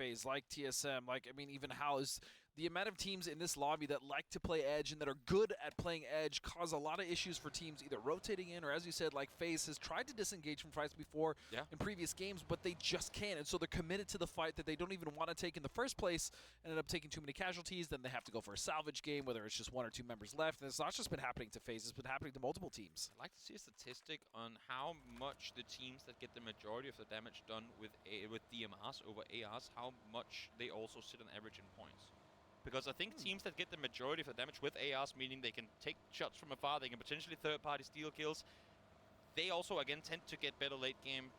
FaZe, like TSM, like, I mean, even House, the amount of teams in this lobby that like to play Edge and that are good at playing Edge cause a lot of issues for teams either rotating in or, as you said, like FaZe has tried to disengage from fights before in previous games, but they just can't. And so they're committed to the fight that they don't even want to take in the first place, ended up taking too many casualties, then they have to go for a salvage game, whether it's just 1 or 2 members left. And it's not just been happening to FaZe, it's been happening to multiple teams. I'd like to see a statistic on how much the teams that get the majority of the damage done with DMRs over ARs, how much they also sit on average in points. Because I think teams that get the majority of the damage with ARs, meaning they can take shots from afar, they can potentially third-party steal kills, they also, again, tend to get better late-game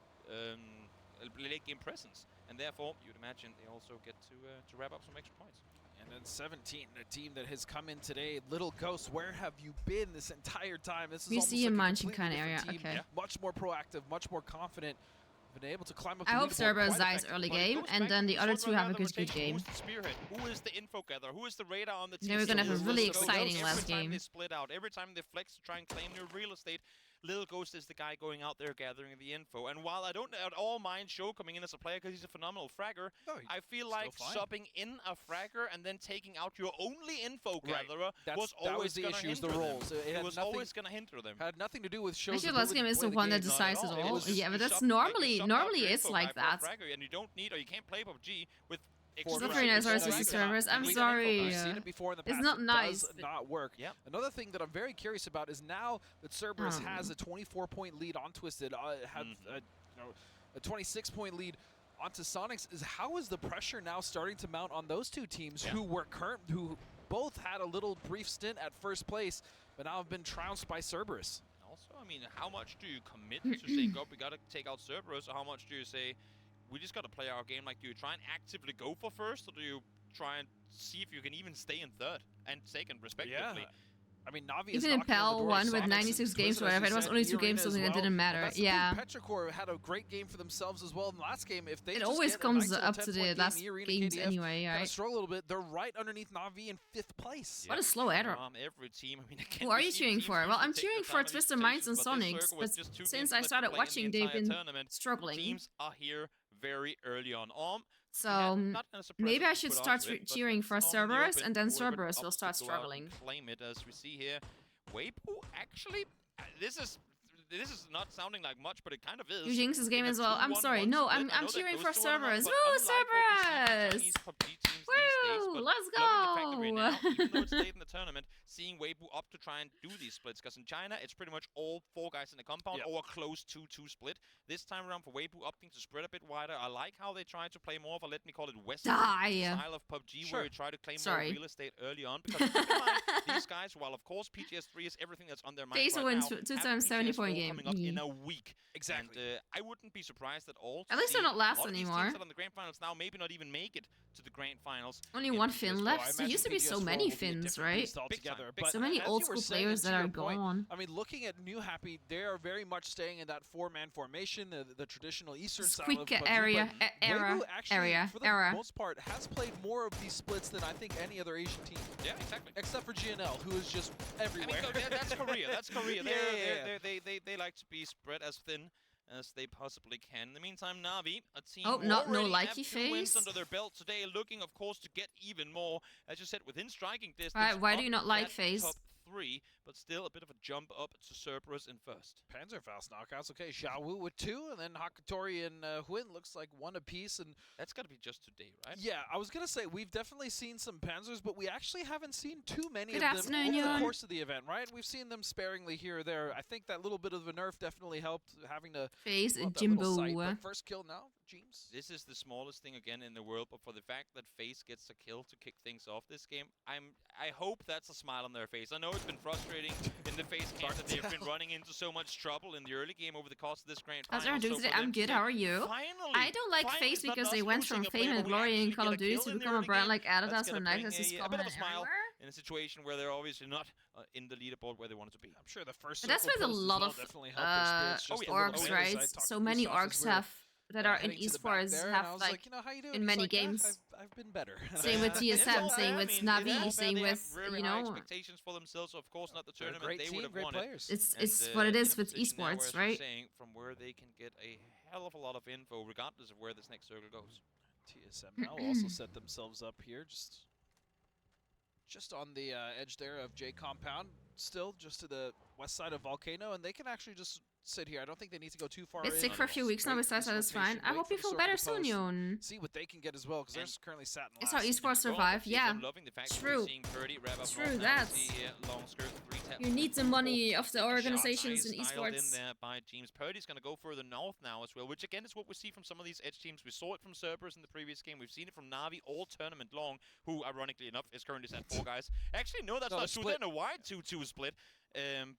presence. And therefore, you'd imagine they also get to wrap up some extra points. And then 17, a team that has come in today. Little Ghost, where have you been this entire time? This is we see a like munching kind of area. Team. Okay. Much more proactive, much more confident. Been able to climb up. I hope Cerberus dies early game, and then the other two have a good game. Who's the spearhead? Who is the info gatherer? Who is the radar on the team? Then we're gonna have a really exciting last game. Every time they split out, every time they flex to try and claim new real estate, Little Ghost is the guy going out there gathering the info. And while I don't at all mind Show coming in as a player because he's a phenomenal fragger, I feel like subbing in a fragger and then taking out your only info gatherer was always the issue. The roles. It was always going to hinder them. Had nothing to do with Show's. Actually, last game is the one that decides it all. Yeah, but that's normally it's like that. And you don't need, or you can't play PUBG with. It's not very nice RSS servers. I'm sorry. I've seen it before in the past. It's not nice. It does not work. Another thing that I'm very curious about is now that Cerberus has a 24-point lead on Twisted, had a 26-point lead onto Sonics, is how is the pressure now starting to mount on those two teams who both had a little brief stint at first place, but now have been trounced by Cerberus. Also, I mean, how much do you commit to say, "God, we gotta take out Cerberus," or how much do you say, we just got to play our game? Like, do you try and actively go for first, or do you try and see if you can even stay in third and second, respectively? Yeah. I mean, Navi even in PAL won with 96 games or whatever. It was only 2 games, something that didn't matter. Yeah. Petrichor had a great game for themselves as well in the last game. If they it always comes up to the last games anyway, right? Struggle a little bit. They're right underneath Navi in 5th place. What a slow adder. Every team. I mean, who are you cheering for? Well, I'm cheering for Twisted Minds and Sonics, but since I started watching, they've been struggling. Teams are here very early on. So maybe I should start cheering for Cerberus, and then Cerberus will start struggling. Claim it, as we see here. Weibo, actually, this is not sounding like much, but it kind of is. You jinx this game as well. I'm sorry. No, I'm cheering for Cerberus. Woo, Cerberus! Woo, let's go! Even though it's late in the tournament, seeing Weibo up to try and do these splits, because in China it's pretty much all 4 guys in the compound or a close 2-2 split. This time around for Weibo, opting to spread a bit wider. I like how they try to play more of a, let me call it, Western style of PUBG, where you try to claim more real estate early on. Because keep in mind, these guys, while of course PGS3 is everything that's on their mind FaZe wins 2 times 70-point game coming up in a week. Exactly. And I wouldn't be surprised at all. At least they're not last anymore. Teams that on the grand finals now maybe not even make it to the grand finals. Only 1 Finn left. There used to be so many Finns, right? So many old school players that are gone. I mean, looking at New Happy, they are very much staying in that 4-man formation, the traditional Eastern style of PUBG. Area, for the most part, has played more of these splits than I think any other Asian team. Yeah, exactly. Except for GNL, who is just everywhere. I mean, that's Korea. That's Korea. They like to be spread as thin as they possibly can. In the meantime, Navi, a team no already likey have 2 wins under their belt today, looking, of course, to get even more. As you said, within striking distance. Why do you not like FaZe? Top 3, but still a bit of a jump up to Cerberus in first. Panzerfaust knockouts. Okay, Xiaowu with 2, and then Hakutori and Huin looks like 1 apiece. And that's got to be just today, right? Yeah, I was going to say, we've definitely seen some Panzers, but we actually haven't seen too many of them over the course of the event, right? We've seen them sparingly here or there. I think that little bit of a nerf definitely helped, having to FaZe Jimbo. First kill now, James. This is the smallest thing again in the world, but for the fact that FaZe gets a kill to kick things off this game, I hope that's a smile on their face. I know it's been frustrating in the FaZe game that they've been running into so much trouble in the early game over the course of this grand final. I'm good, how are you? I don't like FaZe because they went from fame and glory in Call of Duty to become a brand like Adidas or Nike that's just a bit of a smile in a situation where they're obviously not in the leaderboard where they wanted to be. I'm sure the first that's with a lot of orgs, right? So many orgs have that are in esports have like in many games. I've been better. Same with TSM, same with Navi, same with expectations for themselves. Of course, not the tournament they would have won. It's what it is with esports, right? From where they can get a hell of a lot of info, regardless of where this next circle goes. TSM now will also set themselves up here, just on the edge there of J Compound, still just to the west side of Volcano, and they can actually just sit here. I don't think they need to go too far. It's sick for a few weeks now, besides that is fine. I hope you feel better soon, Jon. See what they can get as well, because they're currently sat in it's how esports survive, yeah. True. True, that's... You need the money of the organizations in esports. There by teams. Purdy's going to go further north now as well, which again is what we see from some of these edge teams. We saw it from Cerberus in the previous game. We've seen it from Na'Vi all tournament long, who, ironically enough, is currently set 4 guys. Actually, no, that's not true. They're in a wide 2-2 split.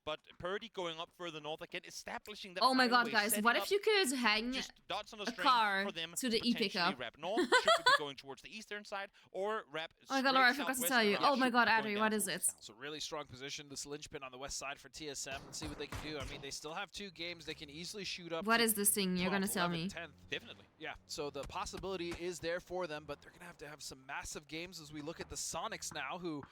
But Purdy going up further north again, establishing that. Oh my god, guys! What if you could hang a car to the e-pickup? North, should be going towards the eastern side, or wrap. Oh my god, Laura, I forgot to tell you. Oh my god, Adri, what is it? So really strong position, this linchpin on the west side for TSM, and see what they can do. I mean, they still have 2 games. They can easily shoot up. What is this thing you're gonna tell me? 10th. Definitely. Yeah. So the possibility is there for them, but they're gonna have some massive games as we look at the Sonics now, who.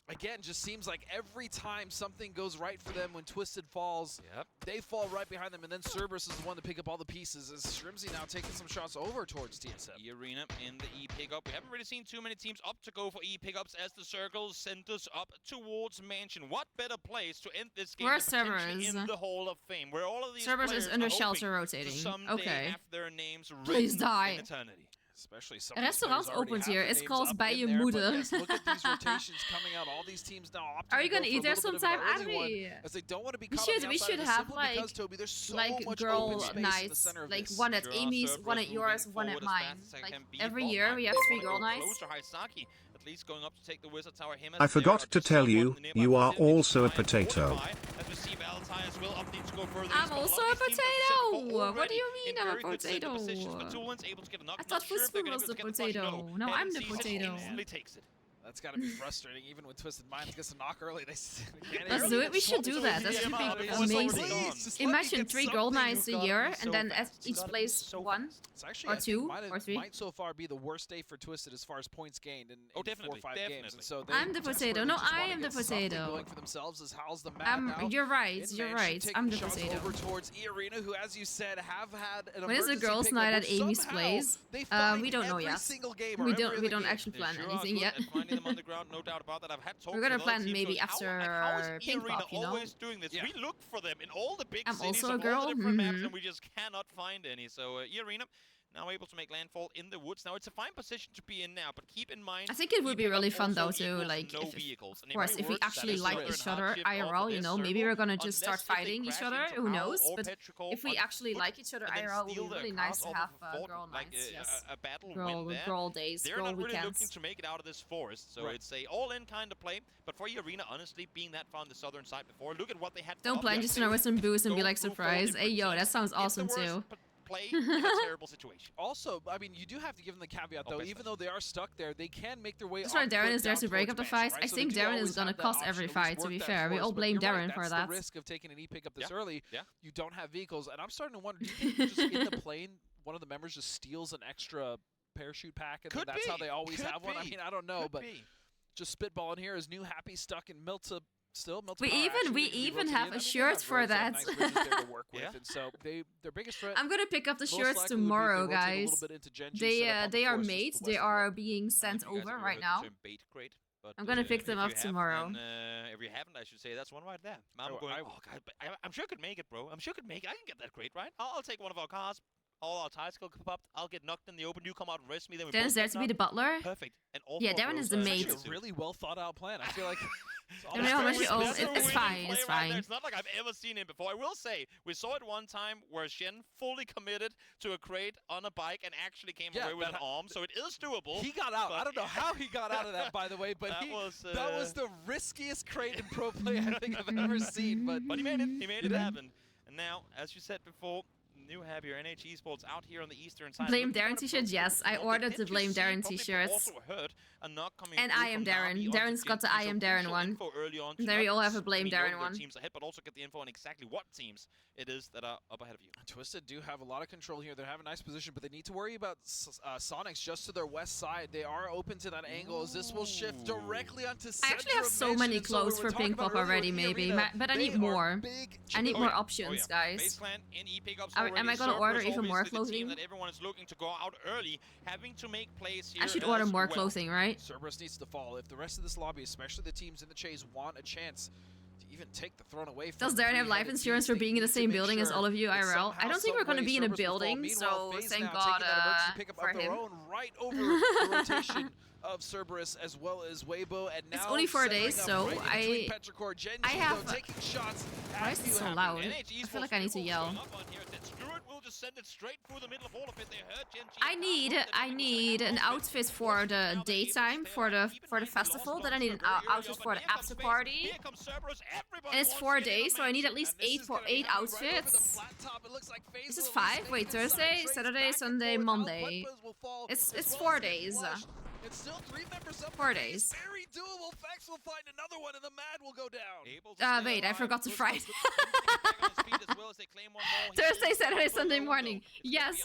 Again, just seems like every time something goes right for them when Twisted falls, they fall right behind them, and then Cerberus is the one to pick up all the pieces, as Shrimzy now taking some shots over towards TSM. E-Arena in the E-Pickup. We haven't really seen too many teams up to go for E-Pickups as the circle centers up towards Mansion. What better place to end this game Where's Cerberus? In the Hall of Fame, where all of these Cerberus is under shelter rotating. Okay. Have their names Please die. In eternity. Especially some restaurant opens here. It's called Bij Je Moeder. Yes, look at these rotations coming out. All these teams now opting Are you gonna eat there sometime, Adri? As they don't want to be we should have like girl nights, like one at Amy's, one at yours, one at mine. Like every year we have 3 girl nights. At least going up to take the Wizard Tower. I forgot to tell you, you are also a potato. I'm also a potato! What do you mean I'm a potato? I thought Football was the potato. Now I'm the potato. That's gotta be frustrating, even when Twisted Minds gets a knock early. Let's do it. We should do that. That should be amazing. Imagine 3 gold nights a year, and then at each place 1 or 2 or 3. Might so far be the worst day for Twisted as far as points gained in 4 or 5 games. And so I'm the potato. No, I am the potato. Going for themselves as Hal's the man now. You're right. You're right. I'm the potato. Over towards E-Arena, who, as you said, have had an when is the girls' night at Amy's place? We don't know yet. We don't actually plan anything yet. On the ground, no doubt about that. I've had talks We're gonna plan maybe after Pink Pop, you know? Always doing this. We look for them in all the big cities, also a girl. All the different maps, and we just cannot find any. So E-Arena now able to make landfall in the woods. Now it's a fine position to be in now, but keep in mind. I think it would be really fun though to like, of course, if we actually like each other IRL, you know, maybe we're gonna just start fighting each other. Who knows? But if we actually like each other IRL, it would be really nice to have girl nights. Yes. Girl days, They're girl not really weekends. looking to make it out of this forest, so it's a all-in kind of play. But for E-Arena, honestly, being that far on the southern side before, look at what they had. Don't plan just to know with some booze and be like surprised. Hey yo, that sounds awesome too. Play in a terrible situation. Also, I mean, you do have to give them the caveat, though. Even though they are stuck there, they can make their way. That's why Darren is there to break up the fight. I think Darren is gonna cost every fight. To be fair, we all blame Darren for that. That's the risk of taking an E-Pickup this early. You don't have vehicles, and I'm starting to wonder: do you think just in the plane, one of the members just steals an extra parachute pack, and that's how they always have one? I mean, I don't know, but just spitballing here is New Happy stuck in Milta. Still, we even have a shirt for that. And so their biggest threat. I'm gonna pick up the shirts tomorrow, guys. They are made. They are being sent over right now. I'm gonna pick them up tomorrow. If you haven't, I should say that's one right there. I'm going. Oh god, but I'm sure I could make it, bro. I'm sure I could make it. I can get that crate, right? I'll take one of our cars. All our tires go up. I'll get knocked in the open. You come out and rest me. Then Darren's there to be the butler. Perfect. And all Darren is the maid. It's a really well thought out plan. I feel like. I don't know how much he owes. It's fine. It's fine. It's not like I've ever seen him before. I will say, we saw it one time where Shen fully committed to a crate on a bike and actually came away with an arm, so it is doable. He got out. I don't know how he got out of that, by the way, but that was the riskiest crate in pro play I think I've ever seen. But he made it. He made it happen. And now, as you said before, New Happier NH Esports out here on the eastern side. Blame Darren t-shirts? Yes, I ordered the Blame Darren t-shirts. And I am Darren. Darren's got the I am Darren one. There we all have a Blame Darren one. Teams ahead, but also get the info on exactly what teams it is that are up ahead of you. Twisted do have a lot of control here. They have a nice position, but they need to worry about Sonics just to their west side. They are open to that angle as this will shift directly onto I actually have so many clothes for Pink Pop already, maybe, but I need more. I need more options, guys. am I gonna order even more clothing? That everyone is looking to go out early, having to make plays here. I should order more clothing, right? Cerberus needs to fall. If the rest of this lobby, especially the teams in the chase, want a chance to even take the throne away from Does Darren have life insurance for being in the same building as all of you IRL? I don't think we're gonna be in a building, so thank God for him. Right over the rotation of Cerberus as well as Weibo, and now it's only 4 days, so I have. taking shots. Why is it so loud? I feel like I need to yell. I need an outfit for the daytime, for the festival. Then I need an outfit for the after party. And it's 4 days, so I need at least 8 outfits. This is 5. Wait, Thursday, Saturday, Sunday, Monday. It's 4 days. It's still 3 members up. 4 days. Very doable. Fax will find another one, and the Mad will go down. Wait, I forgot to Friday. Thursday, Saturday, Sunday morning. Yes.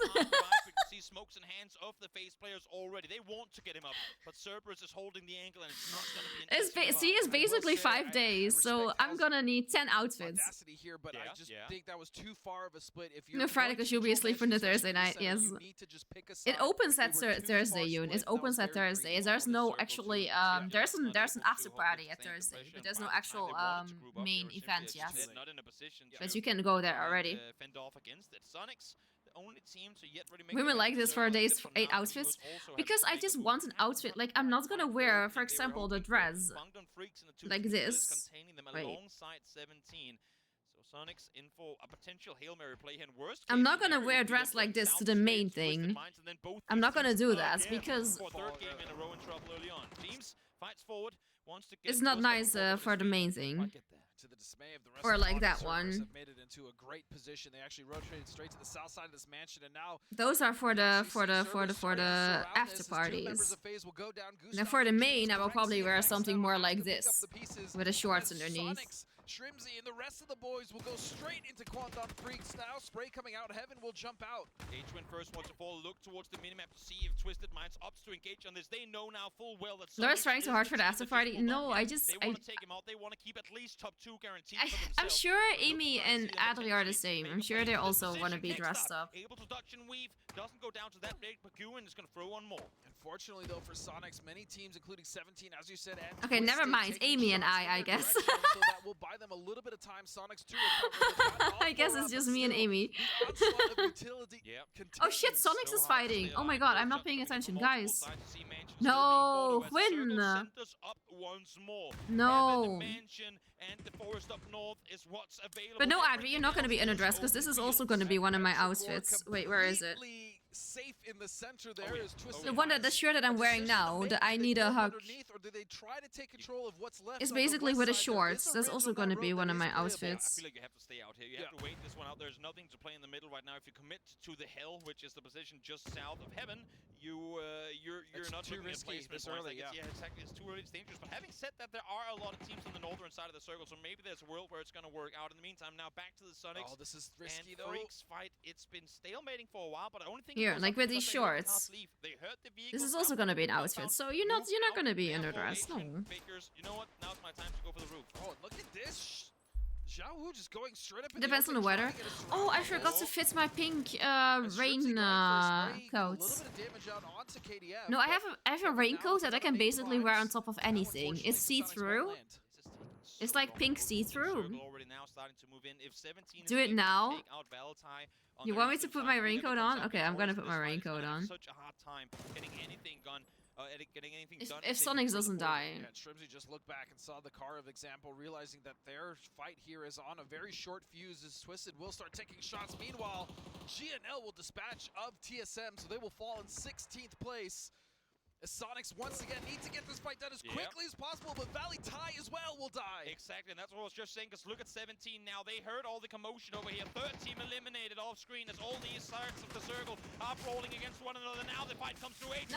See smokes and hands of the face players already. They want to get him up, but Cerberus is holding the angle, and it's not going to be. It's basically 5 days, so I'm gonna need 10 outfits. Here, but I just think that was too far of a split. If no, Friday, because you'll be asleep on the Thursday night. Yes. It opens at Thursday, Yoon. It opens at Thursday. There's no actually there's an after party at Thursday, but there's no actual main event yet. But you can go there already. Women like this for days, 8 outfits, because I just want an outfit. Like, I'm not gonna wear, for example, the dress like this. Wait. I'm not gonna wear a dress like this to the main thing. I'm not gonna do that because it's not nice for the main thing. To the dismay of the rest or of like the that Cerberus one. have made it into a great position. They actually rotated straight to the south side of this mansion, and now those are for the after parties. Now for the main, I will probably wear something more like this with the shorts underneath. Shrimzy and the rest of the boys will go straight into Quantum Freaks now. Spray coming out, Heaven will jump out. H-Win first wants to fall, look towards the minimap to see if Twisted Minds opts to engage on this. They know now full well that Laura's trying so hard for the after party. No, I just... They want to take him out. They want to keep at least top 2 guaranteed for themselves. I'm sure Amy and Adri are the same. I'm sure they also want to be dressed up. Able to dodge and weave. Doesn't go down to that big. Paguin is going to throw one more. Unfortunately, though, for Sonics, many teams, including 17, as you said, and okay, never mind. Amy and I guess. So that will buy them a little bit of time. Sonics 2 I guess it's just me and Amy. Oh shit, Sonics is fighting. Oh my god, I'm not paying attention, guys. No, win. No. But no, Adri, you're not gonna be in a dress because this is also gonna be one of my outfits. Wait, where is it? Safe in the center there is Twisted. The one the shirt that I'm wearing now, the I Need a Hug. It's basically with the shorts. That's also gonna be one of my outfits. I feel like you have to stay out here. You have to wait this one out. There's nothing to play in the middle right now. If you commit to the Hell, which is the position just south of Heaven, you're not too risky this early. Yeah, exactly. It's too early. It's dangerous. But having said that, there are a lot of teams on the northern side of the circle, so maybe there's a world where it's gonna work out. In the meantime, now back to the Sonics. Oh, this is risky though. Freaks fight. It's been stalemating for a while, but I only think here, like with these shorts. This is also gonna be an outfit, so you're not gonna be in a dress. No. You know what? Now's my time to go for the roof. Oh, look at this. Xiaowu just going straight up. Depends on the weather. Oh, I forgot to fit my pink rain coat. No, I have a raincoat that I can basically wear on top of anything. It's see-through. It's like pink see-through. Do it now. You want me to put my raincoat on? Okay, I'm gonna put my raincoat on. Such a hard time getting anything done. If Sonics doesn't die. Yeah, Shrimzy just looked back and saw the car of example, realizing that their fight here is on a very short fuse as Twisted will start taking shots. Meanwhile, GNL will dispatch of TSM, so they will fall in 16th place. As Sonics once again need to get this fight done as quickly as possible, but Valley Tai as well will die. Exactly, and that's what I was just saying, because look at 17 now. They heard all the commotion over here. Third team eliminated off screen as all these sides of the circle are rolling against one another. Now the fight comes to 8.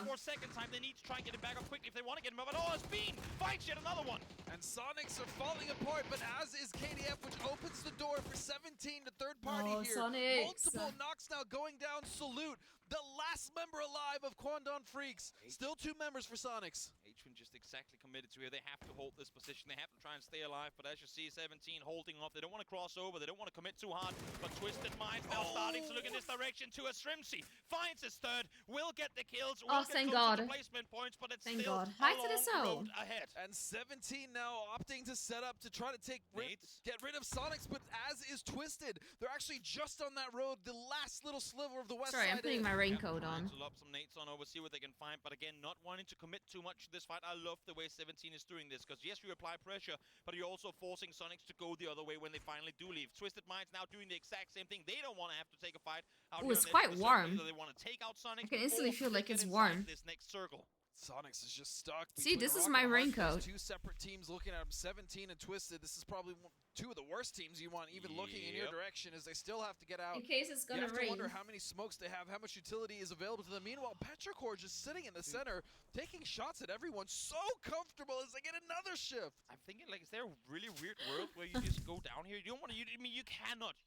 For a second time, they need to try and get him back up quickly if they want to get him up. But it's Bean fights yet another one. And Sonics are falling apart, but as is KDF, which opens the door for 17 to third party here. Sonics. Multiple knocks now going down. Salute. The last member alive of Quandon Freaks. Still 2 members for Sonics. H1 just exactly committed to here. They have to hold this position. They have to try and stay alive. But as you see, 17 holding off. They don't want to cross over. They don't want to commit too hard. But Twisted Minds now starting to look in this direction to a Shrimsy. Finds his third. Will get the kills. Will get thank close God. to the placement points. But it's Thank still God. a High to the long road zone. ahead. And 17 now opting to set up to try to get rid of Sonics, but as is Twisted. They're actually just on that road, the last little sliver of the west Sorry, side. I'm putting my raincoat on. To lob some nades on over, see what they can find. But again, not wanting to commit too much to this fight. I love the way 17 is doing this, because yes, you apply pressure, but you're also forcing Sonics to go the other way when they finally do leave. Twisted Minds now doing the exact same thing. They don't want to have to take a fight. Oh, it's quite warm. They want to take out Sonics. I can instantly feel like it's warm. This next circle. Sonics is just stuck. See, this is my raincoat. Two separate teams looking at him, 17 and Twisted. This is probably two of the worst teams you want even looking in your direction, as they still have to get out. In case it's gonna you have rain. to wonder how many smokes they have, how much utility is available to them. Meanwhile, Petrichor just sitting in the center, taking shots at everyone, so comfortable as they get another shift. I'm thinking, like, is there a really weird world where you just go down here? You don't want to. I mean, you cannot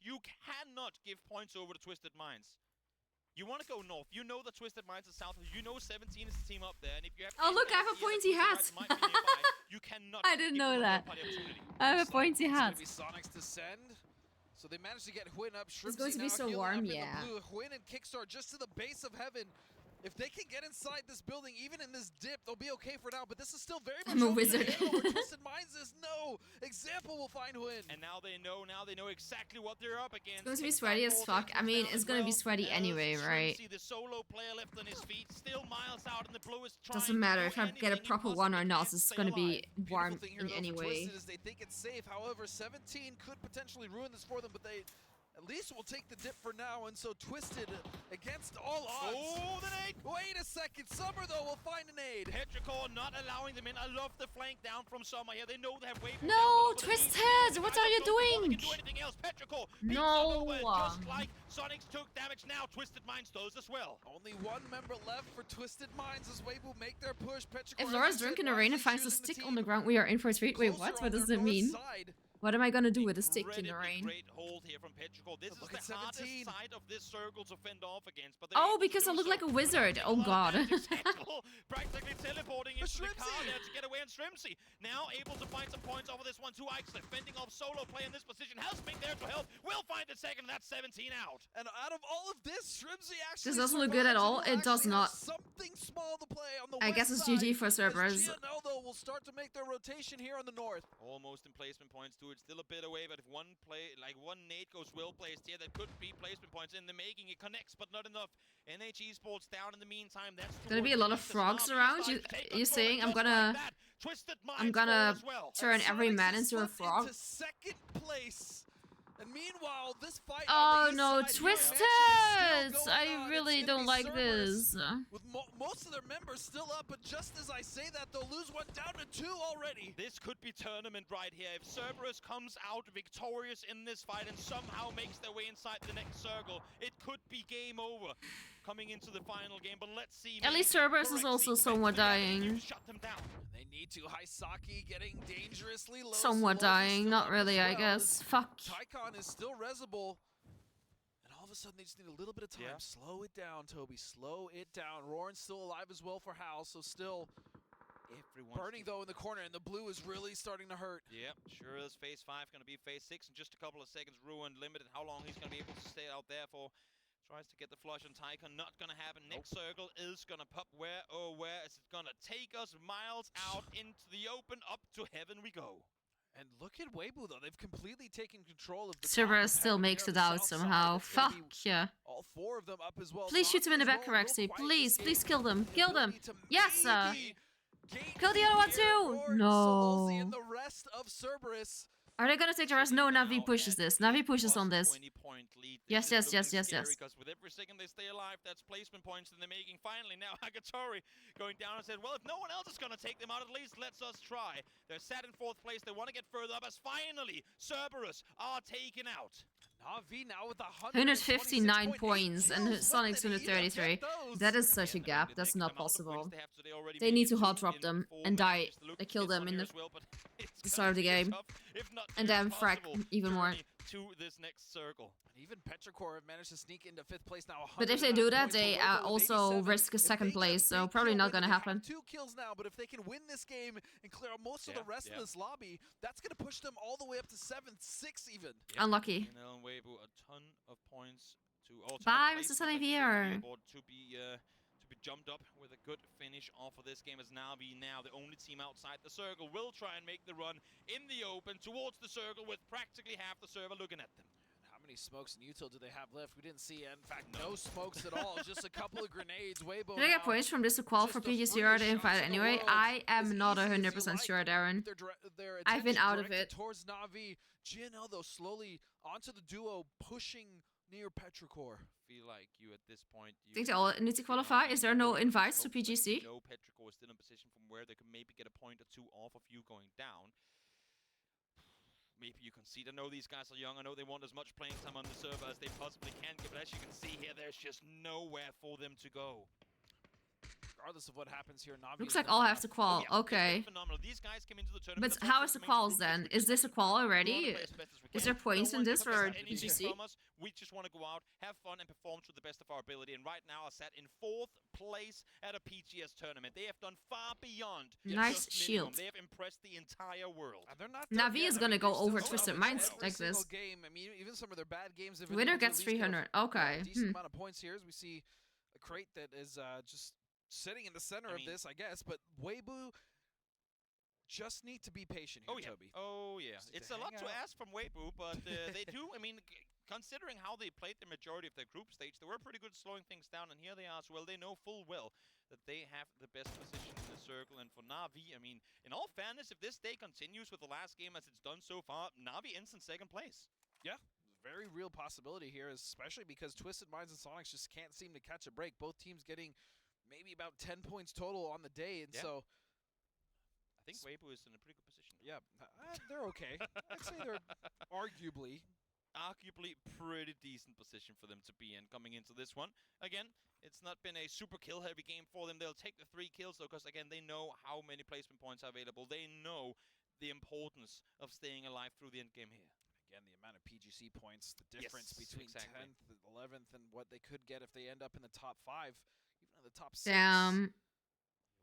give points over to Twisted Minds. You want to go north. You know the Twisted Minds are south. You know 17 is the team up there. And if you have look, I have a pointy hat. You cannot. I didn't know that. I have a pointy hat. It's going to be Sonics descend. So they managed to get Hwin up. It's going to be so warm, yeah. Hwin and Kickstar just to the base of heaven. If they can get inside this building, even in this dip, they'll be okay for now. But this is still very much I'm a wizard. Twisted Minds is no. Example will find Hwin. And now they know exactly what they're up against. It's going to be sweaty as fuck. I mean, it's going to be sweaty anyway, right? The solo player left on his feet, still miles out in the blue is trying. Doesn't matter if I get a proper one or not. It's going to be warm in any way. They think it's safe. However, 17 could potentially ruin this for them, but they at least will take the dip for now, and so Twisted against all odds. Oh, the nade! Wait a second, Summer though will find a nade. Petrichor not allowing them in. I love the flank down from Summer here. They know they have way. No, Twisted! What are you doing? Do anything else. Petrichor. No. Just like Sonics took damage now, Twisted Minds does as well. Only one member left for Twisted Minds as Weibo make their push. Petrichor, If Laura's drunk in the rain and finds a stick on the ground, we are in for a treat. Wait, what? What does it mean? What am I gonna do with a stick in the rain? Great hold here from Petrichor. This is the hardest side of this circle to fend off against. But oh, because I look like a wizard. Oh god. Practically teleporting into the car there to get away, and Shrimsy now able to find some points over this one. 2 Ixley fending off solo play in this position. Hellsping there to help. Will find the second. That's 17 out. And out of all of this, Shrimsy actually. This doesn't look good at all. It does not. Something small to play on the I guess it's GG for Cerberus. GNL though will start to make their rotation here on the north. Almost in placement points too. It's still a bit away, but if one nade goes well placed here, that could be placement points in the making. It connects, but not enough. NH Esports down in the meantime. That's gonna be a lot of frogs around. You saying I'm gonna turn every man into a frog? Into second place. And meanwhile, this fight. Oh no, Twisted! I really don't like this. With most of their members still up, but just as I say that, they'll lose one down to 2 already. This could be tournament right here. If Cerberus comes out victorious in this fight and somehow makes their way inside the next circle, it could be game over coming into the final game. But let's see. At least Cerberus is also somewhat dying. Shut them down. They need to. Haisaki getting dangerously low. Somewhat dying, not really, I guess. Fuck. Tycon is still resable. And all of a sudden, they just need a little bit of time. Yeah. Slow it down, Toby. Slow it down. Roran's still alive as well for Hal, so still burning, though, in the corner. And the blue is really starting to hurt. Yep, sure is. Phase 5 going to be phase 6 in just a couple of seconds. Ruined, limited how long he's going to be able to stay out there for. Tries to get the flush on Tycon, not gonna happen. Next circle is gonna pop. Where, oh, where is it gonna take us? Miles out into the open, up to heaven we go. And look at Weibo, though. They've completely taken control of the Cerberus still makes it out somehow. Fuck yeah. All 4 of them up as well. Please shoot him in the back, Rexy. Please kill them. Kill them. Yes, kill the other one too. No. And the rest of Cerberus. Are they gonna take the rest? No, Navi pushes this. Navi pushes on this. Yes. Because with every second they stay alive, that's placement points in the making. Finally, now Hagatori going down and said, well, if no one else is gonna take them out, at least let's us try. They're sat in 4th place. They want to get further up as finally Cerberus are taken out. Navi now with 159 points and Sonic's 133. That is such a gap. That's not possible. They need to hot drop them and kill them in the start of the game. And then frack even more. to this next circle. And even Petrichor have managed to sneak into 5th place now. But if they do that, they also risk a 2nd place, so probably not gonna happen. 2 kills now, but if they can win this game and clear out most of the rest of this lobby, that's gonna push them all the way up to 7th, 6th even. Unlucky. And Weibo, a ton of points to bye, Mr. Xavier. To be jumped up with a good finish off of this game, as Na'Vi now the only team outside the circle will try and make the run in the open towards the circle with practically half the server looking at them. How many smokes and util do they have left? We didn't see, in fact, no smokes at all. Just a couple of grenades. Weibo. Did I get points from this to qual for PGC or the invite anyway? I am not 100% sure, Darren. I've been out of it. Towards Na'Vi. GNL, though, slowly onto the duo, pushing near Petrichor. Feel like you at this point. I think they all need to qualify. Is there no invites to PGC? No, Petrichor is still in position from where they could maybe get a point or 2 off of you going down. Maybe you concede. I know these guys are young. I know they want as much playing time on the server as they possibly can get, but as you can see here, there's just nowhere for them to go. Regardless of what happens here, Na'Vi looks like all have to qual. Okay. These guys came into the tournament. But how is the quals then? Is this a qual already? Is there points in this for PGC? We just want to go out, have fun, and perform to the best of our ability. And right now, are set in 4th place at a PGS tournament. They have done far beyond. Nice shield. They have impressed the entire world. Na'Vi is gonna go over Twisted Minds like this. Game. I mean, even some of their bad games. Have Winner gets 300. Okay. Decent amount of points here as we see a crate that is just sitting in the center of this, I guess. But Weibo just need to be patient here, Toby. Oh, yeah. It's a lot to ask from Weibo, but they do. I mean, considering how they played the majority of their group stage, they were pretty good slowing things down. And here they are as well. They know full well that they have the best position in the circle. And for Na'Vi, I mean, in all fairness, if this day continues with the last game as it's done so far, Na'Vi ends in 2nd place. Yeah. Very real possibility here, especially because Twisted Minds and Sonics just can't seem to catch a break. Both teams getting maybe about 10 points total on the day, and so I think Weibo is in a pretty good position. Yeah, they're okay. I'd say they're arguably pretty decent position for them to be in coming into this one. Again, it's not been a super kill-heavy game for them. They'll take the 3 kills, though, because, again, they know how many placement points are available. They know the importance of staying alive through the end game here. Again, the amount of PGC points, the difference between 10th and 11th and what they could get if they end up in the top 5, even in the top 6. Damn.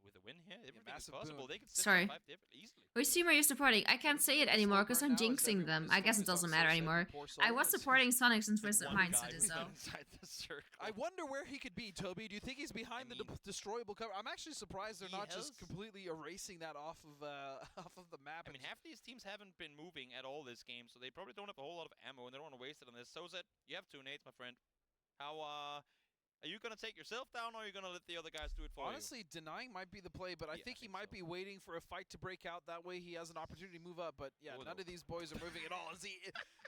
With a win here, everything is possible. They could Sorry. easily. Which team are you supporting? I can't say it anymore because I'm jinxing them. I guess it doesn't matter anymore. I was supporting Sonics and Twisted Minds, so it is I wonder where he could be, Toby. Do you think he's behind the destroyable cover? I'm actually surprised they're not just completely erasing that off of the map. I mean, half these teams haven't been moving at all this game, so they probably don't have a whole lot of ammo, and they don't want to waste it on this. So Zed, you have 2 nades, my friend. How are you going to take yourself down, or are you going to let the other guys do it for you? Honestly, denying might be the play, but I think he might be waiting for a fight to break out. That way he has an opportunity to move up. But yeah, none of these boys are moving at all.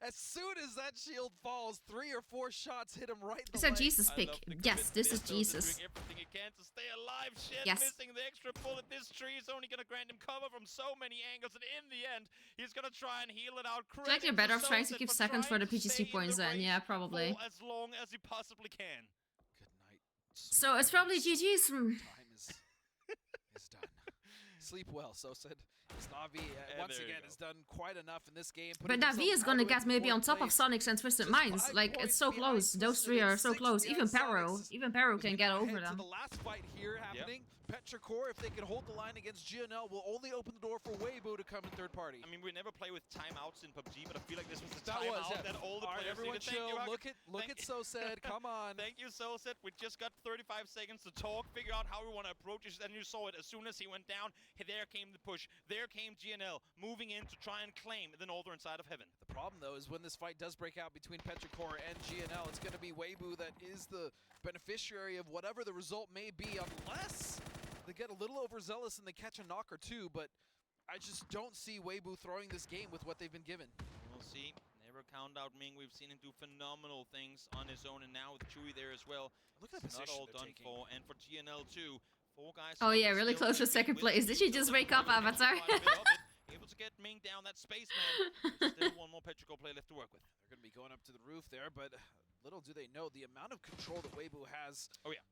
As soon as that shield falls, 3 or 4 shots hit him right in the leg. It's a Jesus pick. Yes, this is Jesus. Doing everything he can to stay alive. Shit, yes. Missing the extra bullet. This tree is only going to grant him cover from so many angles, and in the end, he's going to try and heal it out. I feel like you're better off trying to keep 2nd for the PGC points then. Yeah, probably. As long as he possibly can. So it's probably GG's. Time is done. Sleep well, so said Na'Vi. Once again, has done quite enough in this game. But Na'Vi is gonna get maybe on top of Sonics and Twisted Minds. Like, it's so close. Those 3 are so close. Even Perro can get over them. The last fight here happening. Petrichor, if they can hold the line against GNL, will only open the door for Weibo to come in 3rd party. I mean, we never play with timeouts in PUBG, but I feel like this was the timeout that all the players everyone chill. Look at SoSed. Come on. Thank you, SoSed. We just got 35 seconds to talk, figure out how we want to approach it, and you saw it. As soon as he went down, there came the push. There came GNL, moving in to try and claim the northern side of heaven. The problem, though, is when this fight does break out between Petrichor and GNL, it's going to be Weibo that is the beneficiary of whatever the result may be, unless they get a little overzealous and they catch a knock or 2, but I just don't see Weibo throwing this game with what they've been given. We'll see. Never count out Ming. We've seen him do phenomenal things on his own, and now with Chewy there as well. Look at the position not all done for. And for GNL too, 4 guys. Oh yeah, really close to 2nd place. Did you just wake up, Avatar? Able to get Ming down, that spaceman. Still 1 more Petrichor play left to work with. They're going to be going up to the roof there, but little do they know the amount of control that Weibo has.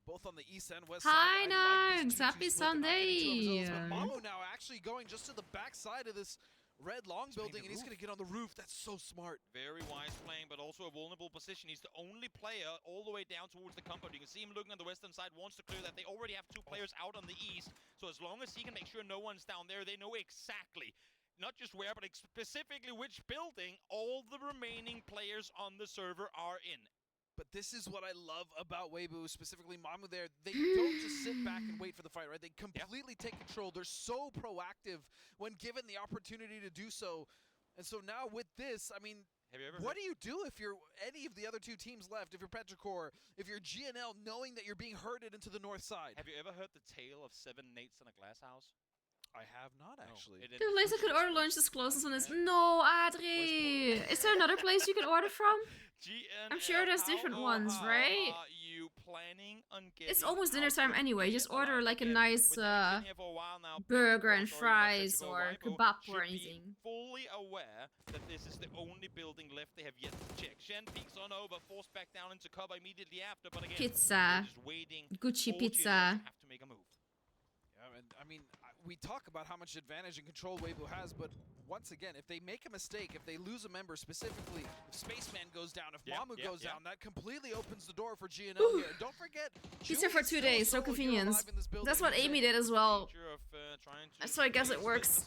Both on the east and west side. Hi, Nugs! Happy Sunday! Mamu now actually going just to the back side of this Red long building, and he's going to get on the roof. That's so smart. Very wise playing, but also a vulnerable position. He's the only player all the way down towards the compound. You can see him looking on the western side, wants to clear that. They already have 2 players out on the east, so as long as he can make sure no one's down there, they know exactly, not just where, but specifically which building all the remaining players on the server are in. But this is what I love about Weibo, specifically Mamu there. They don't just sit back and wait for the fight, right? They completely take control. They're so proactive when given the opportunity to do so. And so now with this, I mean, what do you do if you're any of the other 2 teams left? If you're Petrichor, if you're GNL, knowing that you're being herded into the north side? Have you ever heard the tale of 7 Nates in a glass house? I have not, actually. The place I could order lunch is closest on this. No, Adri! Is there another place you can order from? I'm sure there's different ones, right? Are you planning on it's almost dinner time anyway. Just order like a nice burger and fries or kebab or anything. Fully aware that this is the only building left they have yet to check. Shen peeks on over, forced back down into cover immediately after, but again, pizza. Just waiting. Gucci pizza. Have to make a move. Yeah, and I mean, we talk about how much advantage and control Weibo has, but once again, if they make a mistake, if they lose a member, specifically if Spaceman goes down, if Mamu goes down, that completely opens the door for GNL here. Don't forget, he's here for 2 days, so convenient. That's what Amy did as well. So I guess it works.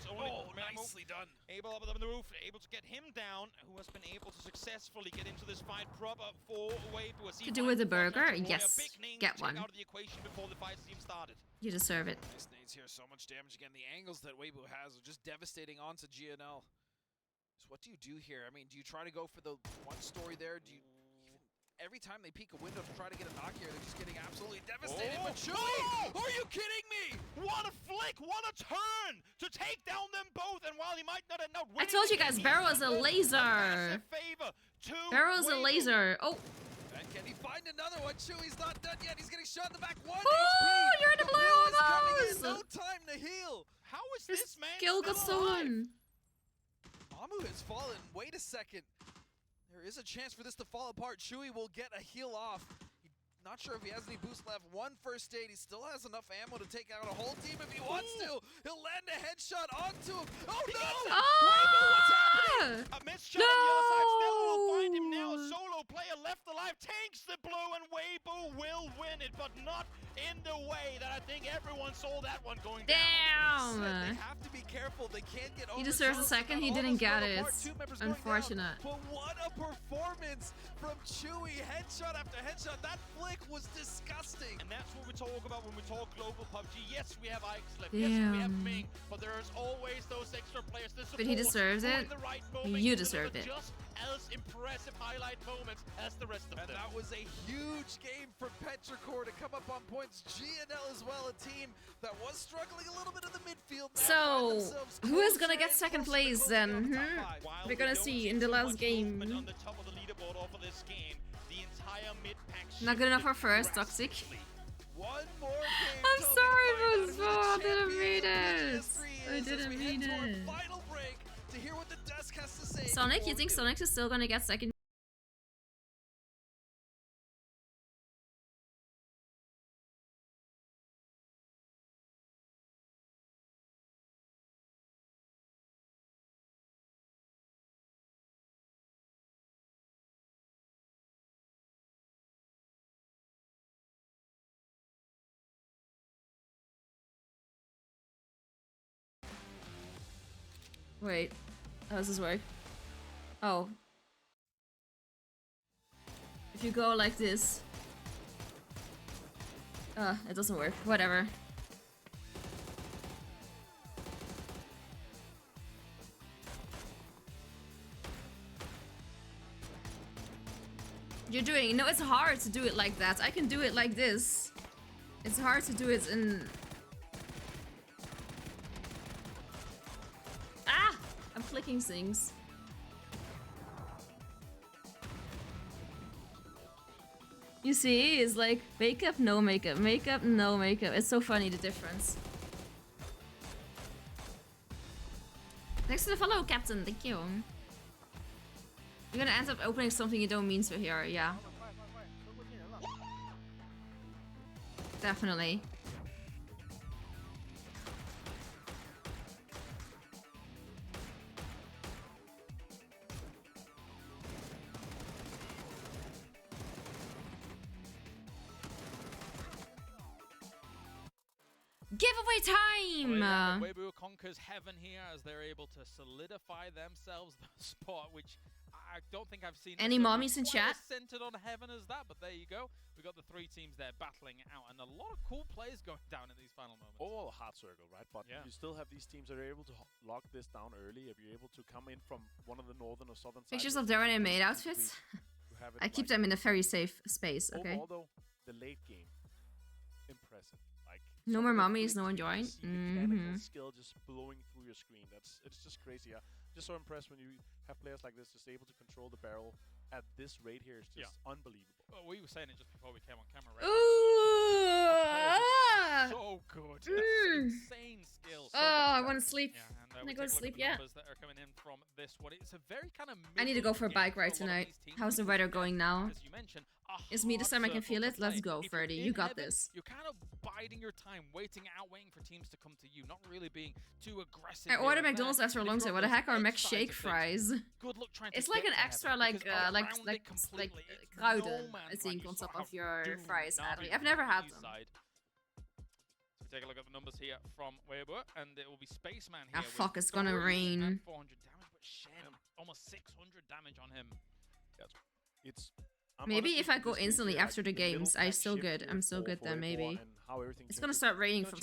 Oh, nicely done. Able up on the roof, able to get him down, who has been able to successfully get into this fight proper for Weibo. To do with the burger? Yes. Get one. Out of the equation before the fight even started. You deserve it. Nice nades here, so much damage again. The angles that Weibo has are just devastating onto GNL. So what do you do here? I mean, do you try to go for the one story there? Do you even every time they peek a window to try to get a knock here, they're just getting absolutely devastated. But Chewy, are you kidding me? What a flick! What a turn to take down them both. And while he might not end up winning, I told you guys, Barrow is a laser. Barrow is a laser. Oh. And can he find another one? Chewy's not done yet. He's getting shot in the back. 1 HP. You're in the blue almost. No time to heal. How is this man skill got stolen? Mamu has fallen. Wait a second. There is a chance for this to fall apart. Chewy will get a heal off. Not sure if he has any boost left. 1 first aid. He still has enough ammo to take out a whole team if he wants to. He'll land a headshot onto him. Oh no! Weibo, what's happening? A missed shot on the other side. Still will find him now. A solo player left alive. Takes the blow and Weibo will win it, but not in the way that I think everyone saw that one going down. Damn! They have to be careful. They can't get over. He deserves a second. He didn't get it. Unfortunate. But what a performance from Chewy. Headshot after headshot. That flick was disgusting. And that's what we talk about when we talk global PUBG. Yes, we have Ike's left. Yes, we have Ming. But there's always those extra players. But he deserves it. You deserved it. Just as impressive highlight moments as the rest of them. And that was a huge game for Petrichor to come up on points. GNL as well, a team that was struggling a little bit in the midfield. So, who is gonna get second place then? We're gonna see in the last game. On the top of the leaderboard off of this game, the entire mid-pack. Not good enough for first, Toxic. One more game. I'm sorry, Buzz. I didn't mean it. I didn't mean it. Final break to hear what the desk has to say. Sonic, you think Sonic is still gonna get second? Wait, how does this work? Oh. If you go like this. It doesn't work. Whatever. You're doing... No, it's hard to do it like that. I can do it like this. It's hard to do it in... I'm clicking things. You see, it's like makeup, no makeup, makeup, no makeup. It's so funny, the difference. Thanks to the follow, Captain. Thank you. You're gonna end up opening something you don't mean to here, yeah. Definitely. Giveaway time! Weibo conquers heaven here as they're able to solidify themselves the spot, which I don't think I've seen any mommies in chat centered on heaven as that, but there you go. We got the 3 teams there battling it out, and a lot of cool plays going down in these final moments. All hard circle, right? But you still have these teams that are able to lock this down early. If you're able to come in from one of the northern or southern pictures sides of their maid outfits. I keep them in a very safe space. Okay. Although the late game, impressive. Like no more mummies, no one joined. Mechanical skill just blowing through your screen. It's just crazy. Yeah. Just so impressed when you have players like this just able to control the barrel at this rate here. It's just unbelievable. Well, we were saying it just before we came on camera, right? Ooh! So good. That's insane skill. So I want to sleep. Yeah, and, Can I go to sleep yet? That are coming in from this one. It's a very kind of I need to go for a bike ride tonight. How's the weather going now? As you mentioned, is me this time I can feel it? Let's go, Ferdy. You got this. You're kind of biding your time, waiting for teams to come to you, not really being too aggressive. I ordered McDonald's after a long time. What the heck are McShake fries? Good luck trying to it's like an extra like kruiden, I think, on top of your fries. I've never had them. Take a look at the numbers here from Weibo, and it will be Spaceman here. Ah, fuck, it's gonna rain. 400 damage, but Shen, almost 600 damage on him. Maybe if I go instantly after the games, I'm so good. I'm so good then, maybe. It's gonna start raining from